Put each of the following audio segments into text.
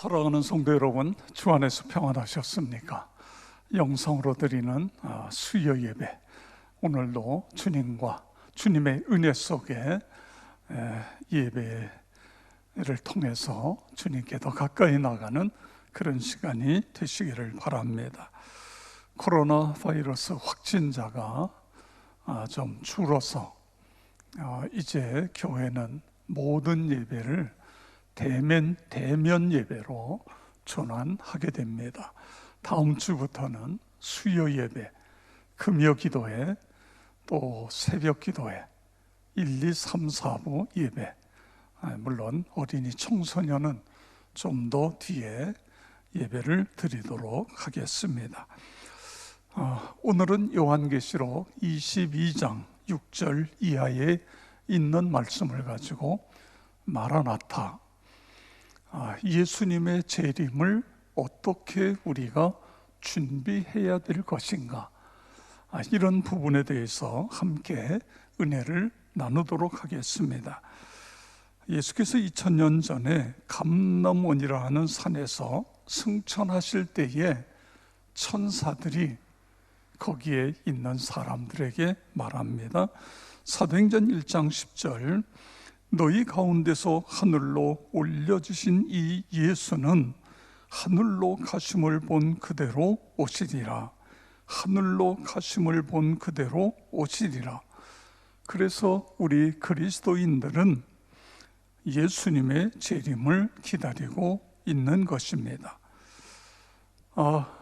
사랑하는 성도 여러분, 주 안에서 평안하셨습니까? 영성으로 드리는 수요 예배, 오늘도 주님과 주님의 은혜 속에 예배를 통해서 주님께 더 가까이 나가는 그런 시간이 되시기를 바랍니다. 코로나 바이러스 확진자가 좀 줄어서 이제 교회는 모든 예배를 대면 예배로 전환하게 됩니다. 다음 주부터는 수요 예배, 금요 기도회, 또 새벽 기도회, 1, 2, 3, 4부 예배, 물론 어린이 청소년은 좀 더 뒤에 예배를 드리도록 하겠습니다. 오늘은 요한계시록 22장 6절 이하에 있는 말씀을 가지고 마라나타, 예수님의 재림을 어떻게 우리가 준비해야 될 것인가, 이런 부분에 대해서 함께 은혜를 나누도록 하겠습니다. 예수께서 2000년 전에 감람원이라 하는 산에서 승천하실 때에 천사들이 거기에 있는 사람들에게 말합니다. 사도행전 1장 10절, 너희 가운데서 하늘로 올려주신 이 예수는 하늘로 가심을 본 그대로 오시리라. 하늘로 가심을 본 그대로 오시리라. 그래서 우리 그리스도인들은 예수님의 재림을 기다리고 있는 것입니다.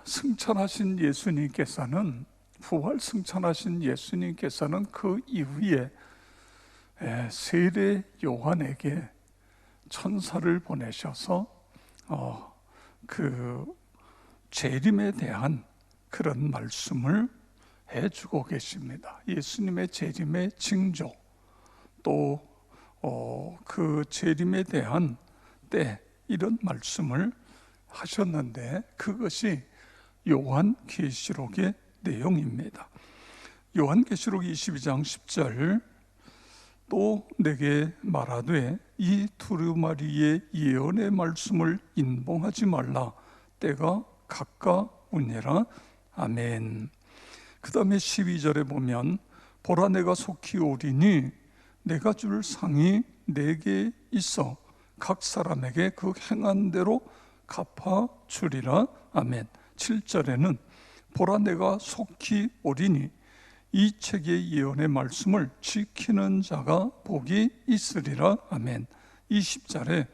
승천하신 예수님께서는, 부활 승천하신 예수님께서는 그 이후에 세례 요한에게 천사를 보내셔서 그 재림에 대한 그런 말씀을 해주고 계십니다. 예수님의 재림의 징조, 또 그 재림에 대한 때, 이런 말씀을 하셨는데 그것이 요한계시록의 내용입니다. 요한계시록 22장 10절, 또 내게 말하되 이 두루마리의 예언의 말씀을 인봉하지 말라. 때가 가까우니라. 아멘. 그 다음에 12절에 보면 보라 내가 속히 오리니 내가 줄 상이 내게 있어 각 사람에게 그 행한 대로 갚아주리라. 아멘. 7절에는 보라 내가 속히 오리니 이 책의 예언의 말씀을 지키는 자가 복이 있으리라. 아멘. 20절에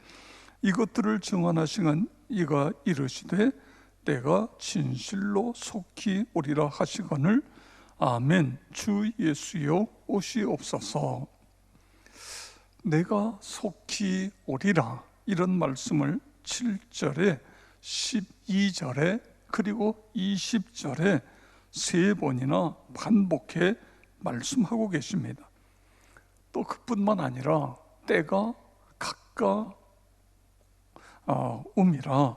이것들을 증언하시는 이가 이르시되 내가 진실로 속히 오리라 하시거늘. 아멘. 주 예수여 오시옵소서. 내가 속히 오리라, 이런 말씀을 7절에 12절에 그리고 20절에 세 번이나 반복해 말씀하고 계십니다. 또 그뿐만 아니라 때가 가까우니라,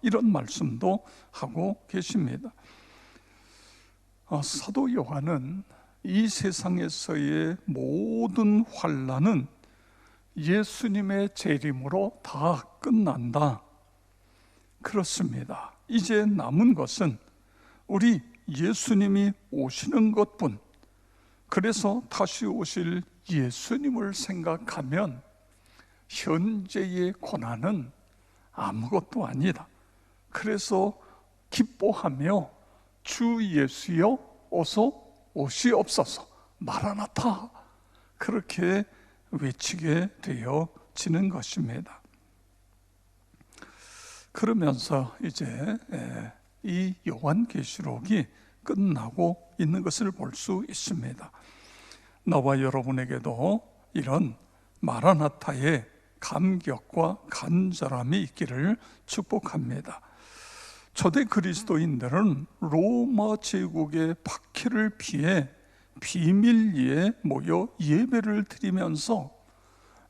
이런 말씀도 하고 계십니다. 사도 요한은 이 세상에서의 모든 환난은 예수님의 재림으로 다 끝난다, 그렇습니다. 이제 남은 것은 우리 예수님이 오시는 것뿐. 그래서 다시 오실 예수님을 생각하면 현재의 고난은 아무것도 아니다. 그래서 기뻐하며 주 예수여 어서 오시옵소서, 마라나타, 그렇게 외치게 되어지는 것입니다. 그러면서 이제 이 요한계시록이 끝나고 있는 것을 볼 수 있습니다. 나와 여러분에게도 이런 마라나타의 감격과 간절함이 있기를 축복합니다. 초대 그리스도인들은 로마 제국의 박해를 피해 비밀리에 모여 예배를 드리면서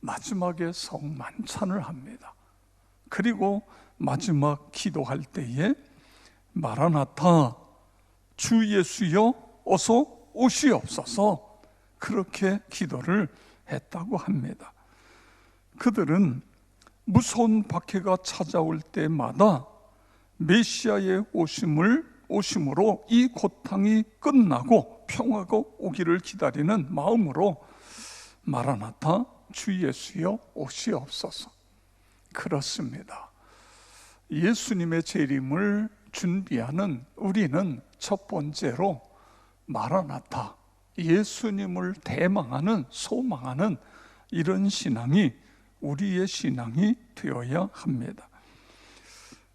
마지막에 성만찬을 합니다. 그리고 마지막 기도할 때에 마라나타, 주 예수여 어서 오시옵소서, 그렇게 기도를 했다고 합니다. 그들은 무서운 박해가 찾아올 때마다 메시아의 오심으로 이 고통이 끝나고 평화가 오기를 기다리는 마음으로 마라나타, 주 예수여 오시옵소서. 그렇습니다. 예수님의 재림을 준비하는 우리는 첫 번째로 마라나타, 예수님을 대망하는, 소망하는 이런 신앙이 우리의 신앙이 되어야 합니다.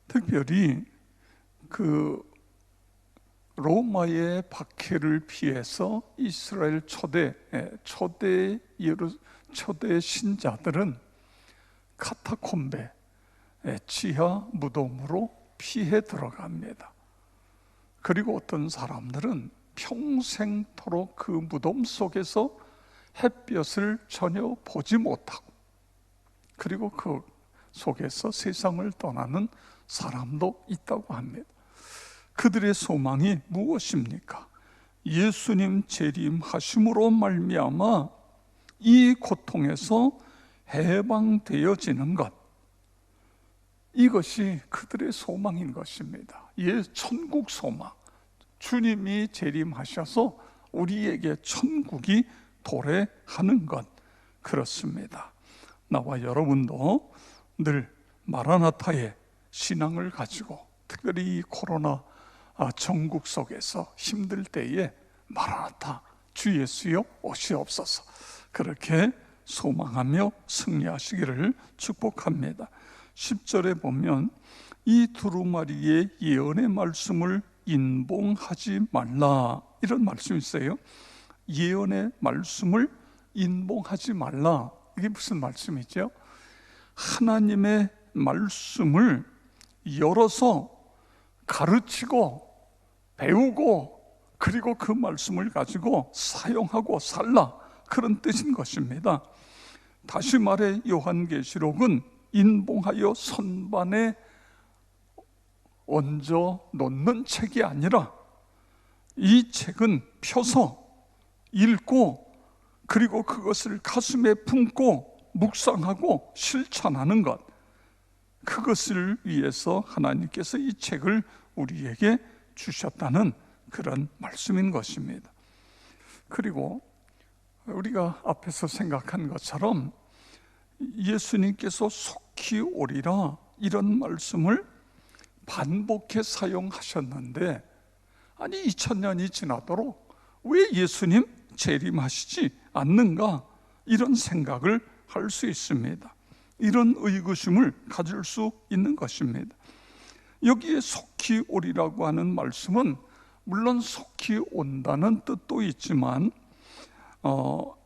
특별히 그 로마의 박해를 피해서 이스라엘 초대 신자들은 카타콤베, 지하 무덤으로 피해 들어갑니다. 그리고 어떤 사람들은 평생토록 그 무덤 속에서 햇볕을 전혀 보지 못하고, 그리고 그 속에서 세상을 떠나는 사람도 있다고 합니다. 그들의 소망이 무엇입니까? 예수님 재림하심으로 말미암아 이 고통에서 해방되어지는 것, 이것이 그들의 소망인 것입니다. 천국 소망, 주님이 재림하셔서 우리에게 천국이 도래하는 것, 그렇습니다. 나와 여러분도 늘 마라나타의 신앙을 가지고, 특별히 이 코로나 전국 속에서 힘들 때에 마라나타, 주 예수여 오시옵소서, 그렇게 소망하며 승리하시기를 축복합니다. 10절에 보면 이 두루마리의 예언의 말씀을 인봉하지 말라, 이런 말씀이 있어요. 예언의 말씀을 인봉하지 말라, 이게 무슨 말씀이죠? 하나님의 말씀을 열어서 가르치고 배우고, 그리고 그 말씀을 가지고 사용하고 살라, 그런 뜻인 것입니다. 다시 말해 요한계시록은 인봉하여 선반에 얹어 놓는 책이 아니라 이 책은 펴서 읽고, 그리고 그것을 가슴에 품고 묵상하고 실천하는 것, 그것을 위해서 하나님께서 이 책을 우리에게 주셨다는 그런 말씀인 것입니다. 그리고 우리가 앞에서 생각한 것처럼 예수님께서 속히 오리라, 이런 말씀을 반복해 사용하셨는데, 아니 2000년이 지나도록 왜 예수님 재림하시지 않는가, 이런 생각을 할 수 있습니다. 이런 의구심을 가질 수 있는 것입니다. 여기에 속히 오리라고 하는 말씀은 물론 속히 온다는 뜻도 있지만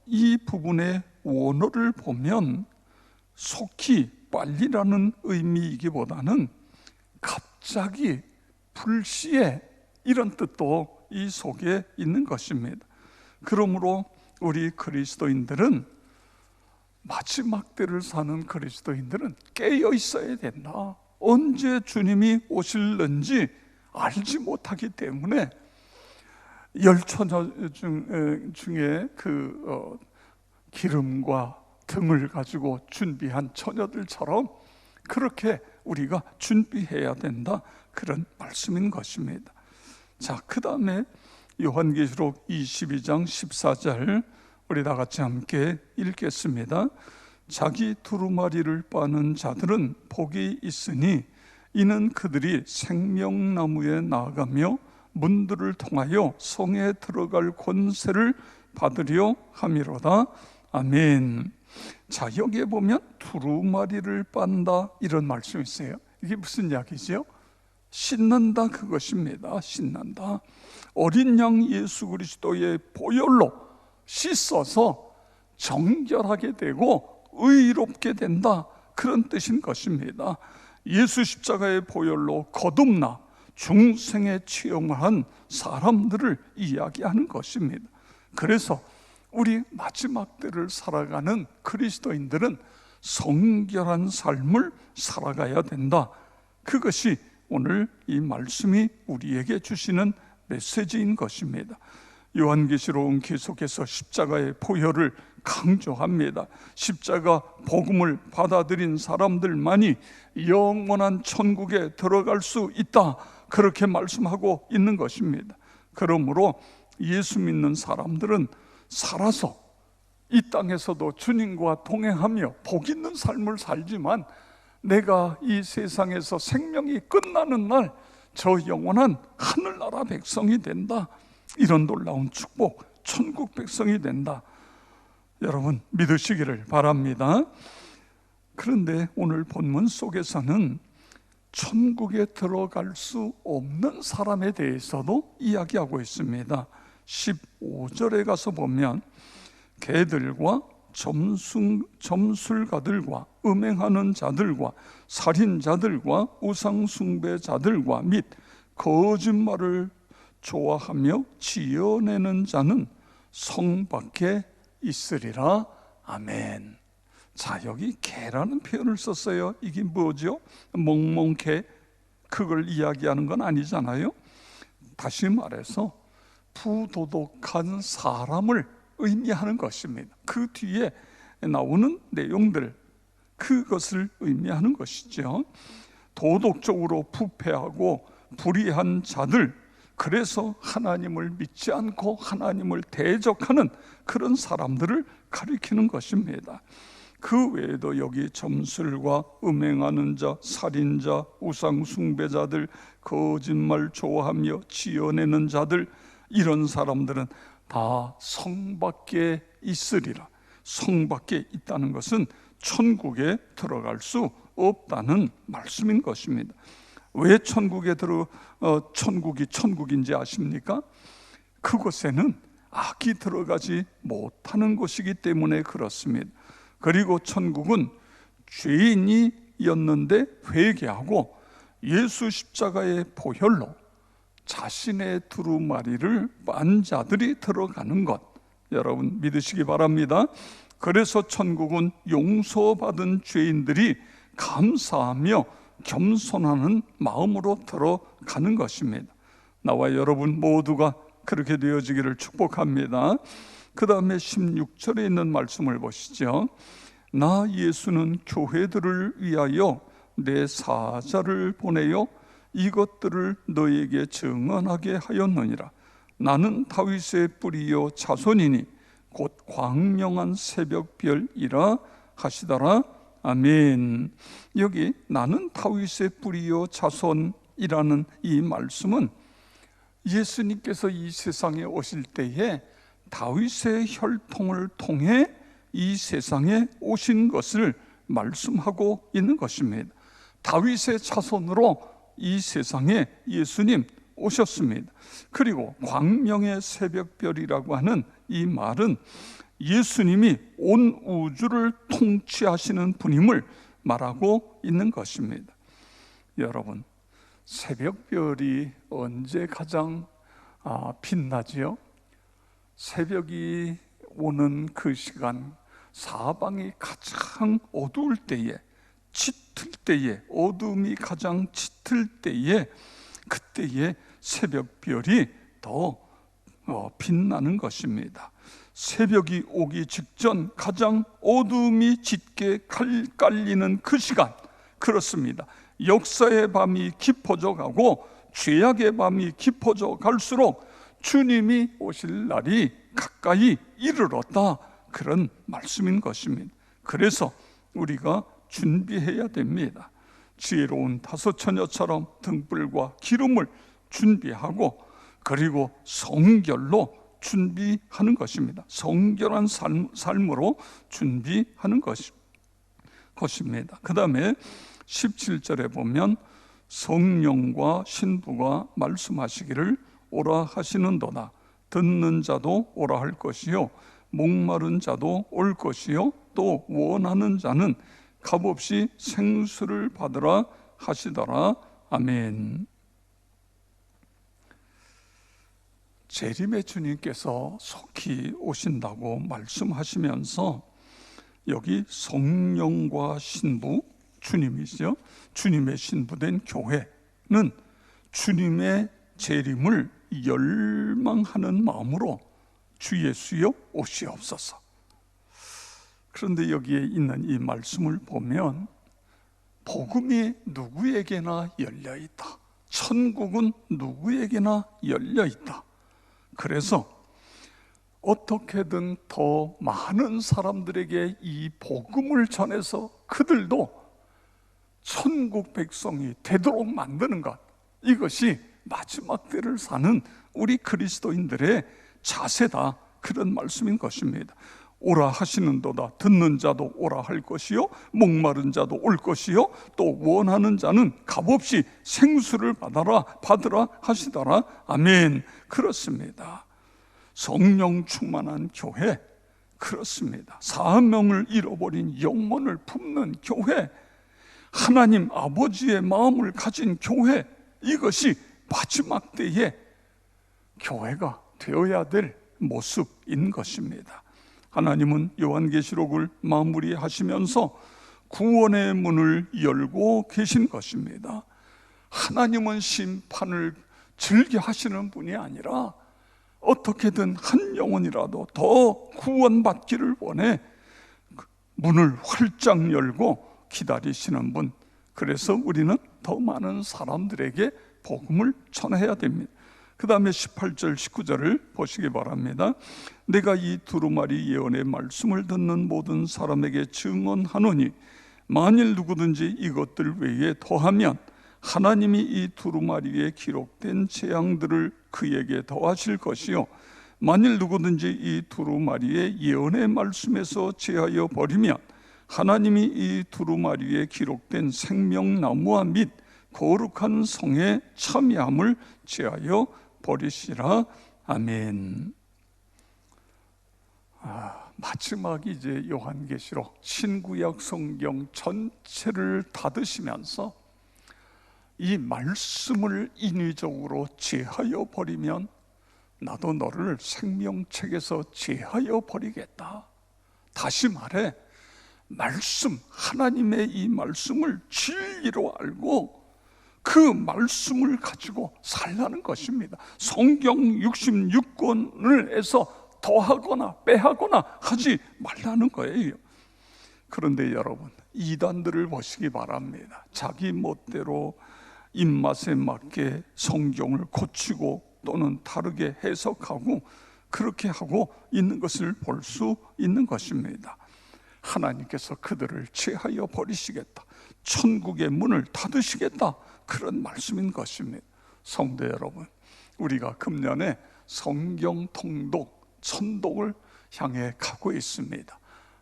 이 부분의 원어를 보면 속히, 빨리라는 의미이기보다는 갑자기, 불시에, 이런 뜻도 이 속에 있는 것입니다. 그러므로 우리 그리스도인들은, 마지막 때를 사는 그리스도인들은 깨어 있어야 된다. 언제 주님이 오실는지 알지 못하기 때문에 열처녀 중에 그 기름과 등을 가지고 준비한 처녀들처럼 그렇게 우리가 준비해야 된다, 그런 말씀인 것입니다. 자, 그 다음에 요한계시록 22장 14절 우리 다 같이 함께 읽겠습니다. 자기 두루마리를 빠는 자들은 복이 있으니 이는 그들이 생명나무에 나아가며 문들을 통하여 성에 들어갈 권세를 받으려 함이로다. 아멘. 자, 여기에 보면 두루마리를 빤다 이런 말씀이 있어요. 이게 무슨 이야기죠? 씻는다, 그것입니다. 씻는다. 어린 양 예수 그리스도의 보혈로 씻어서 정결하게 되고 의롭게 된다, 그런 뜻인 것입니다. 예수 십자가의 보혈로 거듭나 중생의 체험을 한 사람들을 이야기하는 것입니다. 그래서 우리 마지막 때를 살아가는 그리스도인들은 성결한 삶을 살아가야 된다. 그것이 오늘 이 말씀이 우리에게 주시는 메시지인 것입니다. 요한계시록은 계속해서 십자가의 보혈을 강조합니다. 십자가 복음을 받아들인 사람들만이 영원한 천국에 들어갈 수 있다, 그렇게 말씀하고 있는 것입니다. 그러므로 예수 믿는 사람들은 살아서 이 땅에서도 주님과 동행하며 복 있는 삶을 살지만, 내가 이 세상에서 생명이 끝나는 날 저 영원한 하늘나라 백성이 된다, 이런 놀라운 축복, 천국 백성이 된다, 여러분 믿으시기를 바랍니다. 그런데 오늘 본문 속에서는 천국에 들어갈 수 없는 사람에 대해서도 이야기하고 있습니다. 15절에 가서 보면 개들과 점술가들과 음행하는 자들과 살인자들과 우상숭배자들과 및 거짓말을 좋아하며 지어내는 자는 성 밖에 있으리라. 아멘. 자, 여기 개라는 표현을 썼어요. 이게 뭐죠? 멍멍개, 그걸 이야기하는 건 아니잖아요. 다시 말해서 부도덕한 사람을 의미하는 것입니다. 그 뒤에 나오는 내용들, 그것을 의미하는 것이죠. 도덕적으로 부패하고 불의한 자들, 그래서 하나님을 믿지 않고 하나님을 대적하는 그런 사람들을 가리키는 것입니다. 그 외에도 여기 점술과 음행하는 자, 살인자, 우상숭배자들, 거짓말 좋아하며 지어내는 자들, 이런 사람들은 다 성 밖에 있으리라. 성 밖에 있다는 것은 천국에 들어갈 수 없다는 말씀인 것입니다. 왜 천국이 천국인지 아십니까? 그곳에는 악이 들어가지 못하는 곳이기 때문에 그렇습니다. 그리고 천국은 죄인이었는데 회개하고 예수 십자가의 보혈로 자신의 두루마리를 빤 자들이 들어가는 것, 여러분 믿으시기 바랍니다. 그래서 천국은 용서받은 죄인들이 감사하며 겸손하는 마음으로 들어가는 것입니다. 나와 여러분 모두가 그렇게 되어지기를 축복합니다. 그 다음에 16절에 있는 말씀을 보시죠. 나 예수는 교회들을 위하여 내 사자를 보내어 이것들을 너에게 증언하게 하였느니라. 나는 다윗의 뿌리요 자손이니 곧 광명한 새벽별이라 하시더라. 아멘. 여기 나는 다윗의 뿌리요 자손이라는 이 말씀은 예수님께서 이 세상에 오실 때에 다윗의 혈통을 통해 이 세상에 오신 것을 말씀하고 있는 것입니다. 다윗의 자손으로 이 세상에 예수님 오셨습니다. 그리고 광명의 새벽별이라고 하는 이 말은 예수님이 온 우주를 통치하시는 분임을 말하고 있는 것입니다. 여러분, 새벽별이 언제 가장 빛나지요? 새벽이 오는 그 시간, 사방이 가장 어두울 때에, 짙을 때에, 어둠이 가장 짙을 때에, 그때에 새벽별이 더 빛나는 것입니다. 새벽이 오기 직전 가장 어둠이 짙게 깔리는 그 시간, 그렇습니다. 역사의 밤이 깊어져 가고 죄악의 밤이 깊어져 갈수록 주님이 오실 날이 가까이 이르렀다, 그런 말씀인 것입니다. 그래서 우리가 준비해야 됩니다. 지혜로운 다섯 처녀처럼 등불과 기름을 준비하고, 그리고 성결로 준비하는 것입니다. 삶으로 준비하는 것입니다. 그 다음에 17절에 보면 성령과 신부가 말씀하시기를 오라 하시는도다. 듣는 자도 오라 할 것이요 목마른 자도 올 것이요 또 원하는 자는 값없이 생수를 받으라 하시더라. 아멘. 재림의 주님께서 속히 오신다고 말씀하시면서 여기 성령과 신부, 주님이죠. 주님의 신부된 교회는 주님의 재림을 열망하는 마음으로 주 예수여 오시옵소서. 그런데 여기에 있는 이 말씀을 보면 복음이 누구에게나 열려있다. 천국은 누구에게나 열려있다. 그래서 어떻게든 더 많은 사람들에게 이 복음을 전해서 그들도 천국 백성이 되도록 만드는 것, 이것이 마지막 때를 사는 우리 그리스도인들의 자세다, 그런 말씀인 것입니다. 오라 하시는도다. 듣는 자도 오라 할 것이요 목마른 자도 올 것이요 또 원하는 자는 값없이 생수를 받으라 하시더라. 아멘. 그렇습니다. 성령 충만한 교회, 그렇습니다. 사명을 잃어버린 영혼을 품는 교회, 하나님 아버지의 마음을 가진 교회, 이것이 마지막 때에 교회가 되어야 될 모습인 것입니다. 하나님은 요한계시록을 마무리하시면서 구원의 문을 열고 계신 것입니다. 하나님은 심판을 즐겨 하시는 분이 아니라 어떻게든 한 영혼이라도 더 구원받기를 원해 문을 활짝 열고 기다리시는 분. 그래서 우리는 더 많은 사람들에게 복음을 전해야 됩니다. 그 다음에 18절 19절을 보시기 바랍니다. 내가 이 두루마리 예언의 말씀을 듣는 모든 사람에게 증언하노니 만일 누구든지 이것들 외에 더하면 하나님이 이 두루마리에 기록된 재앙들을 그에게 더하실 것이요 만일 누구든지 이 두루마리의 예언의 말씀에서 제하여 버리면 하나님이 이 두루마리에 기록된 생명나무와 및 거룩한 성의 참여함을 제하여 버리시라. 아멘. 마지막 이제 요한계시록 신구약 성경 전체를 닫으시면서 이 말씀을 인위적으로 제하여 버리면 나도 너를 생명책에서 제하여 버리겠다. 다시 말해 말씀, 하나님의 이 말씀을 진리로 알고 그 말씀을 가지고 살라는 것입니다. 성경 66권을 해서 더하거나 빼하거나 하지 말라는 거예요. 그런데 여러분, 이단들을 보시기 바랍니다. 자기 멋대로 입맛에 맞게 성경을 고치고 또는 다르게 해석하고 그렇게 하고 있는 것을 볼 수 있는 것입니다. 하나님께서 그들을 제하여 버리시겠다, 천국의 문을 닫으시겠다, 그런 말씀인 것입니다. 성도 여러분, 우리가 금년에 성경 통독, 천독을 향해 가고 있습니다.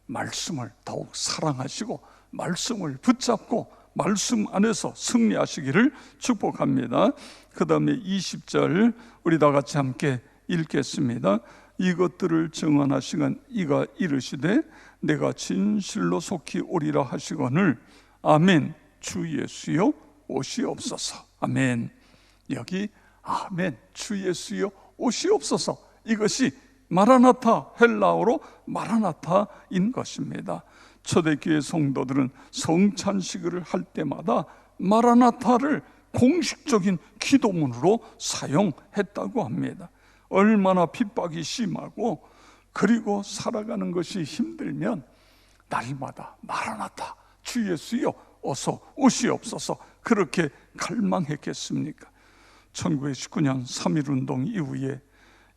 말씀을 더욱 사랑하시고 말씀을 붙잡고 말씀 안에서 승리하시기를 축복합니다. 그 다음에 20절 우리 다 같이 함께 읽겠습니다. 이것들을 증언하시건 이가 이르시되 내가 진실로 속히 오리라 하시거늘 아멘. 주 예수여 오시옵소서. 아멘. 여기 아멘, 주 예수여 오시옵소서, 이것이 마라나타, 헬라어로 마라나타인 것입니다. 초대교회 성도들은 성찬식을 할 때마다 마라나타를 공식적인 기도문으로 사용했다고 합니다. 얼마나 핍박이 심하고 그리고 살아가는 것이 힘들면 날마다 마라나타, 주 예수여 어서 오시옵소서, 그렇게 갈망했겠습니까? 1919년 3.1운동 이후에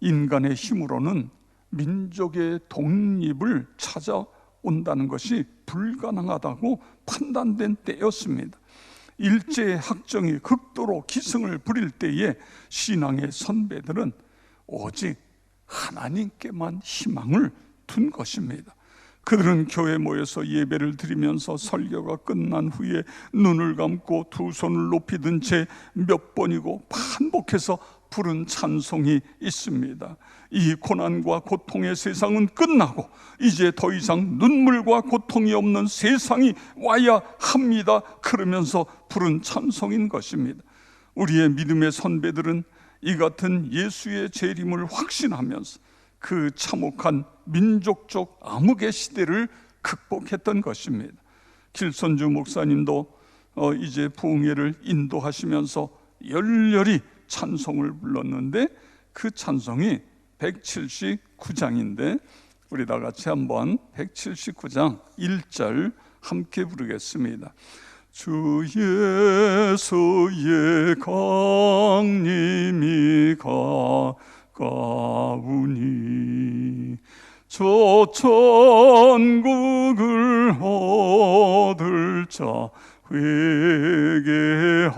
인간의 힘으로는 민족의 독립을 찾아온다는 것이 불가능하다고 판단된 때였습니다. 일제의 학정이 극도로 기승을 부릴 때에 신앙의 선배들은 오직 하나님께만 희망을 둔 것입니다. 그들은 교회에 모여서 예배를 드리면서 설교가 끝난 후에 눈을 감고 두 손을 높이 든 채 몇 번이고 반복해서 부른 찬송이 있습니다. 이 고난과 고통의 세상은 끝나고 이제 더 이상 눈물과 고통이 없는 세상이 와야 합니다. 그러면서 부른 찬송인 것입니다. 우리의 믿음의 선배들은 이 같은 예수의 재림을 확신하면서 그 참혹한 민족적 암흑의 시대를 극복했던 것입니다. 길선주 목사님도 이제 부흥회를 인도하시면서 열렬히 찬송을 불렀는데 그 찬송이 179장인데 우리 다 같이 한번 179장 1절 함께 부르겠습니다. 주 예수의 강림이 가까우니 저 천국을 얻을 자 회개하라.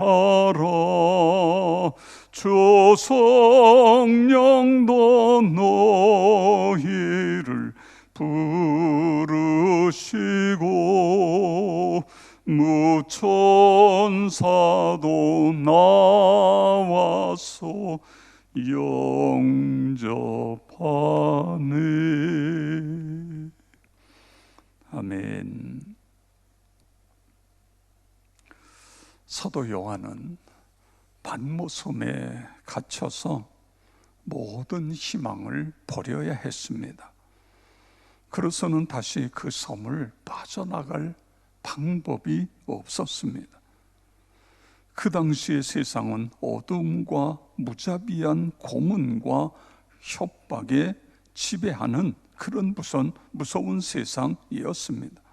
주 성령도 너희를 부르시고 무천사도 나와서 영접하네. 아멘. 사도 요한은 반모섬에 갇혀서 모든 희망을 버려야 했습니다. 그래서는 다시 그 섬을 빠져나갈 방법이 없었습니다. 그 당시의 세상은 어둠과 무자비한 고문과 협박에 지배하는 그런 무서운 세상이었습니다.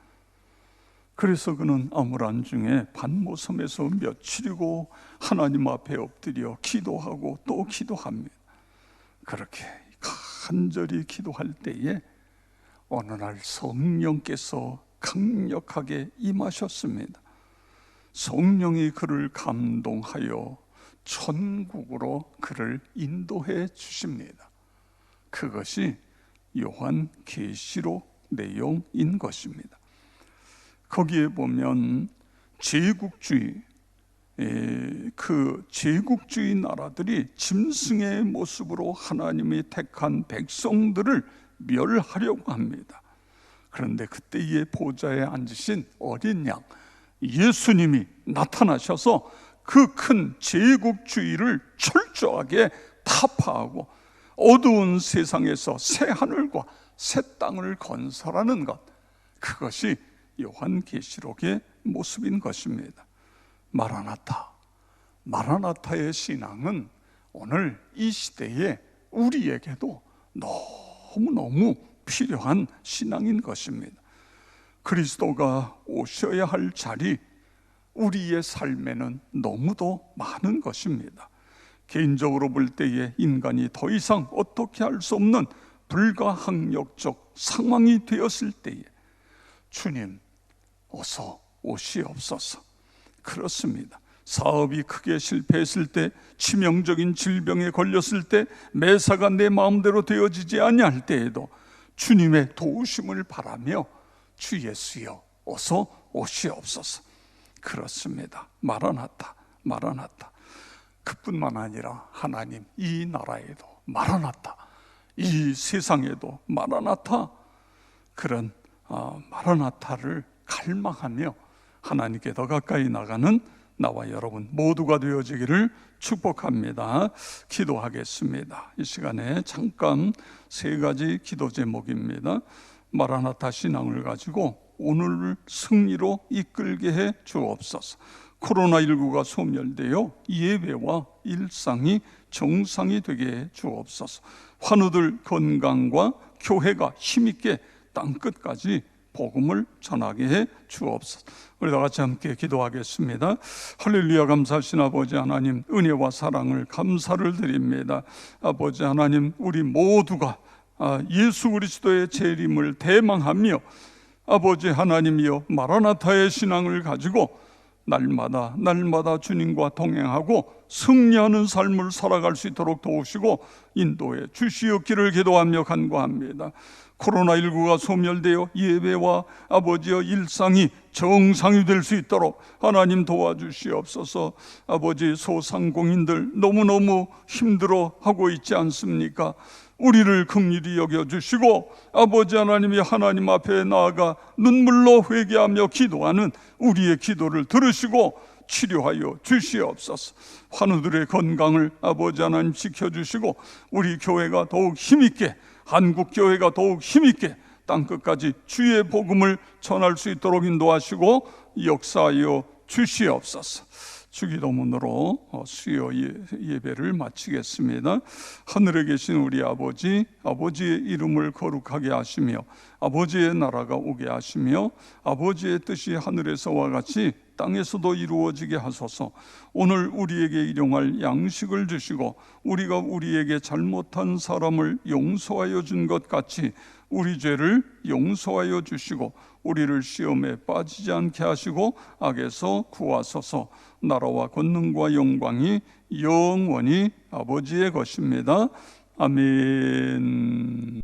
그래서 그는 암울한 중에 반모섬에서 며칠이고 하나님 앞에 엎드려 기도하고 또 기도합니다. 그렇게 간절히 기도할 때에 어느 날 성령께서 강력하게 임하셨습니다. 성령이 그를 감동하여 천국으로 그를 인도해 주십니다. 그것이 요한계시록 내용인 것입니다. 거기에 보면 제국주의, 그 제국주의 나라들이 짐승의 모습으로 하나님이 택한 백성들을 멸하려고 합니다. 그런데 그때의 보좌에 앉으신 어린 양 예수님이 나타나셔서 그 큰 제국주의를 철저하게 타파하고 어두운 세상에서 새 하늘과 새 땅을 건설하는 것, 그것이 요한계시록의 모습인 것입니다. 마라나타의 신앙은 오늘 이 시대에 우리에게도 너무너무 필요한 신앙인 것입니다. 그리스도가 오셔야 할 자리, 우리의 삶에는 너무도 많은 것입니다. 개인적으로 볼 때에 인간이 더 이상 어떻게 할 수 없는 불가항력적 상황이 되었을 때에 주님 어서 오시옵소서. 그렇습니다. 사업이 크게 실패했을 때, 치명적인 질병에 걸렸을 때, 매사가 내 마음대로 되어지지 아니할 때에도 주님의 도우심을 바라며 주 예수여 어서 오시옵소서. 그렇습니다. 마라나타. 그뿐만 아니라 하나님 이 나라에도 마라나타, 이 세상에도 마라나타, 그런 마라나타를 갈망하며 하나님께 더 가까이 나가는 나와 여러분 모두가 되어지기를 축복합니다. 기도하겠습니다. 이 시간에 잠깐 세 가지 기도 제목입니다. 마라나타 신앙을 가지고 오늘을 승리로 이끌게 해 주옵소서. 코로나19가 소멸되어 예배와 일상이 정상이 되게 해 주옵소서. 환우들 건강과 교회가 힘있게 땅끝까지 복음을 전하게 해 주옵소서. 우리 다 같이 함께 기도하겠습니다. 할렐루야. 감사하신 아버지 하나님, 은혜와 사랑을 감사를 드립니다. 아버지 하나님, 우리 모두가 예수 그리스도의 재림을 대망하며 아버지 하나님이여 마라나타의 신앙을 가지고 날마다 주님과 동행하고 승리하는 삶을 살아갈 수 있도록 도우시고 인도해 주시옵기를 기도하며 간구합니다. 코로나19가 소멸되어 예배와 아버지의 일상이 정상이 될 수 있도록 하나님 도와주시옵소서. 아버지, 소상공인들 너무너무 힘들어하고 있지 않습니까? 우리를 긍휼히 여겨주시고 아버지 하나님이 하나님 앞에 나아가 눈물로 회개하며 기도하는 우리의 기도를 들으시고 치료하여 주시옵소서. 환우들의 건강을 아버지 하나님 지켜주시고 우리 교회가 더욱 힘있게, 한국교회가 더욱 힘있게 땅끝까지 주의 복음을 전할 수 있도록 인도하시고 역사하여 주시옵소서. 주기도문으로 수요 예배를 마치겠습니다. 하늘에 계신 우리 아버지, 아버지의 이름을 거룩하게 하시며 아버지의 나라가 오게 하시며 아버지의 뜻이 하늘에서와 같이 땅에서도 이루어지게 하소서. 오늘 우리에게 일용할 양식을 주시고 우리가 우리에게 잘못한 사람을 용서하여 준 것 같이 우리 죄를 용서하여 주시고 우리를 시험에 빠지지 않게 하시고 악에서 구하소서. 나라와 권능과 영광이 영원히 아버지의 것입니다. 아멘.